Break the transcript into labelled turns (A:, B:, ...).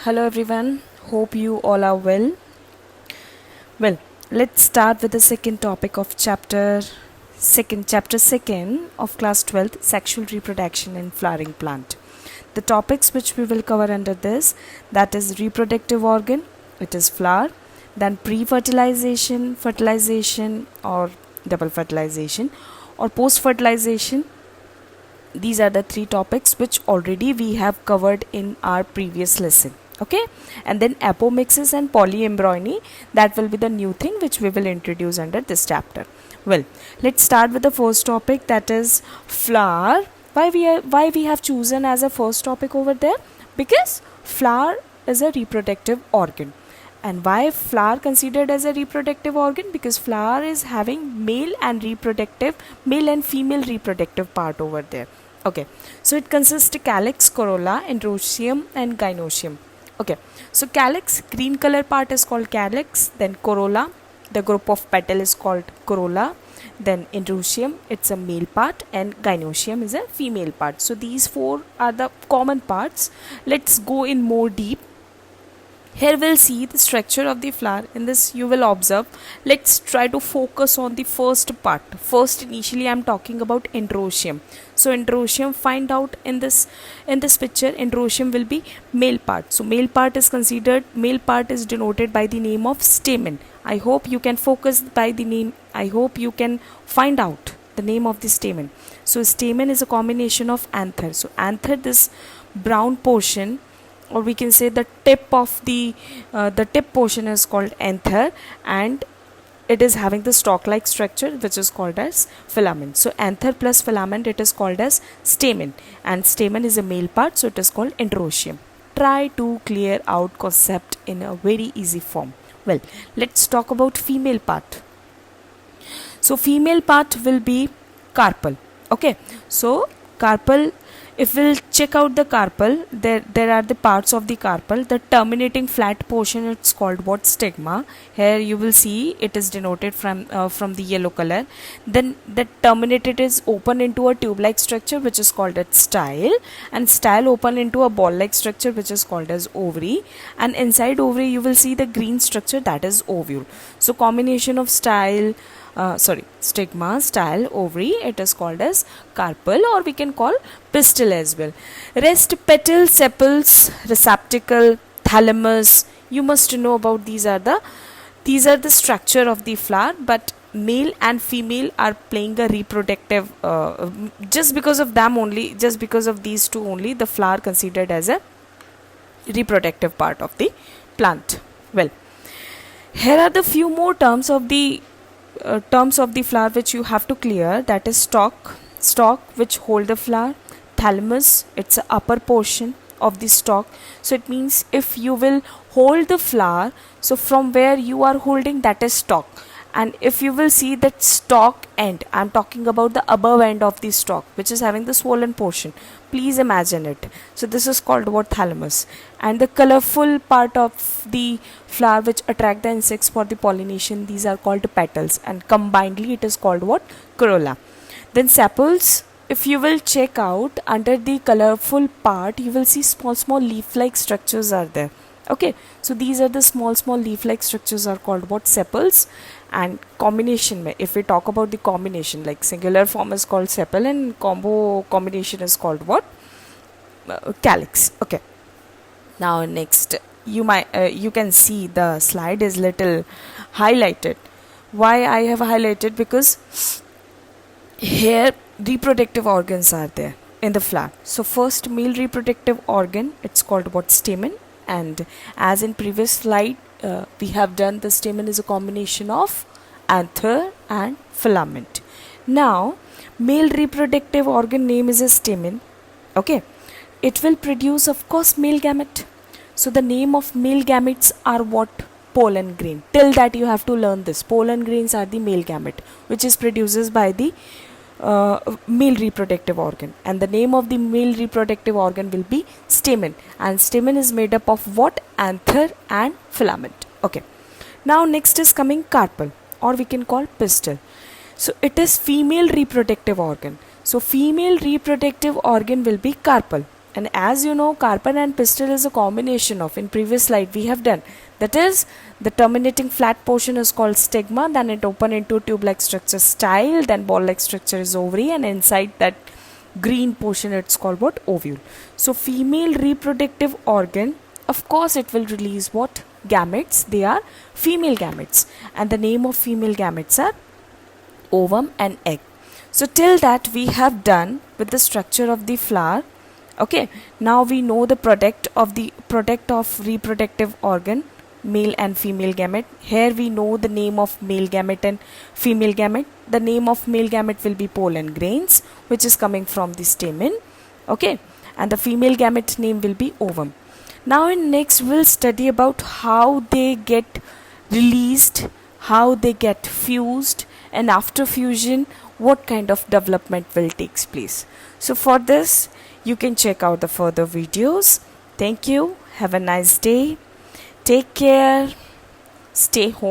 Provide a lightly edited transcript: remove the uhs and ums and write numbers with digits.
A: Hello everyone, hope you all are well. Well, let's start with the second topic of chapter second of class 12th, sexual reproduction in flowering plant. The topics which we will cover under this, that is reproductive organ, it is flower, then pre-fertilization, fertilization or double fertilization or post-fertilization. These are the three topics which already we have covered in our previous lesson. Okay, and then apomixis and polyembryony, that will be the new thing which we will introduce under this chapter. Well, let's start with the first topic, that is flower. Why we have chosen as a first topic over there? Because flower is a reproductive organ. And why flower considered as a reproductive organ? Because flower is having male and female reproductive part over there. Okay, so it consists of calyx, corolla, androecium and gynoecium. Okay, so calyx, green color part is called calyx, then corolla, the group of petal is called corolla, then androecium, it's a male part, and gynoecium is a female part. So these four are the common parts. Let's go in more deep. Here we'll see the structure of the flower. In this you will observe. Let's try to focus on the first part. First, initially I'm talking about androecium. So androecium, find out in this picture, androecium will be male part. So male part is denoted by the name of stamen. I hope you can focus by the name. I hope you can find out the name of the stamen. So stamen is a combination of anther. So anther, this brown portion, or we can say the tip of the tip portion is called anther, and it is having the stalk like structure which is called as filament. So anther plus filament, it is called as stamen, and stamen is a male part, so it is called androecium. Try to clear out concept in a very easy form. Well, let's talk about female part. So female part will be carpel. Okay, so carpel, if we'll check out the carpel, there are the parts of the carpel. The terminating flat portion, it's called what? Stigma. Here you will see it is denoted from the yellow color. Then the terminated is open into a tube-like structure which is called as style, and style open into a ball-like structure which is called as ovary, and inside ovary you will see the green structure, that is ovule. So combination of stigma, style, ovary, it is called as carpel, or we can call pistil as well. Rest, petal, sepals, receptacle, thalamus, you must know about these are the structure of the flower, but male and female are playing a reproductive, just because of these two only, the flower considered as a reproductive part of the plant. Well, here are the few more terms of the flower which you have to clear, that is stalk which hold the flower, thalamus, it's the upper portion of the stalk. So it means if you will hold the flower, so from where you are holding, that is stalk, and if you will see that stalk end, I'm talking about the above end of the stalk which is having the swollen portion, please imagine it. So this is called what? Thalamus. And the colorful part of the flower which attract the insects for the pollination, these are called petals, and combinedly it is called what? Corolla. Then sepals, if you will check out under the colorful part, you will see small leaf-like structures are there. Okay, so these are the small leaf-like structures are called what? Sepals. And combination, if we talk about the combination, like singular form is called sepal and combination is called what? Calyx. Okay, now next, you can see the slide is little highlighted. Why I have highlighted? Because here reproductive organs are there in the flower. So first, male reproductive organ, it's called what? Stamen. And as in previous slide, we have done, the stamen is a combination of anther and filament. Now male reproductive organ name is a stamen. Okay, it will produce, of course, male gamete. So the name of male gametes are what? Pollen grain. Till that you have to learn this. Pollen grains are the male gamete which is produced by the male reproductive organ, and the name of the male reproductive organ will be stamen, and stamen is made up of what? Anther and filament. Okay, now next is coming carpel, or we can call pistil. So it is female reproductive organ. So female reproductive organ will be carpel. And as you know, carpel and pistil is a combination of, in previous slide we have done, that is the terminating flat portion is called stigma, then it open into tube-like structure style, then ball-like structure is ovary, and inside that green portion it's called what? Ovule. So female reproductive organ, of course it will release what? Gametes. They are female gametes, and the name of female gametes are ovum and egg. So till that we have done with the structure of the flower. Okay, now we know the product of reproductive organ, male and female gamete. Here we know the name of male gamete and female gamete. The name of male gamete will be pollen grains, which is coming from the stamen. Okay, and the female gamete name will be ovum. Now in next we'll study about how they get released, how they get fused, and after fusion what kind of development will takes place. So for this you can check out the further videos. Thank you. Have a nice day. Take care. Stay home.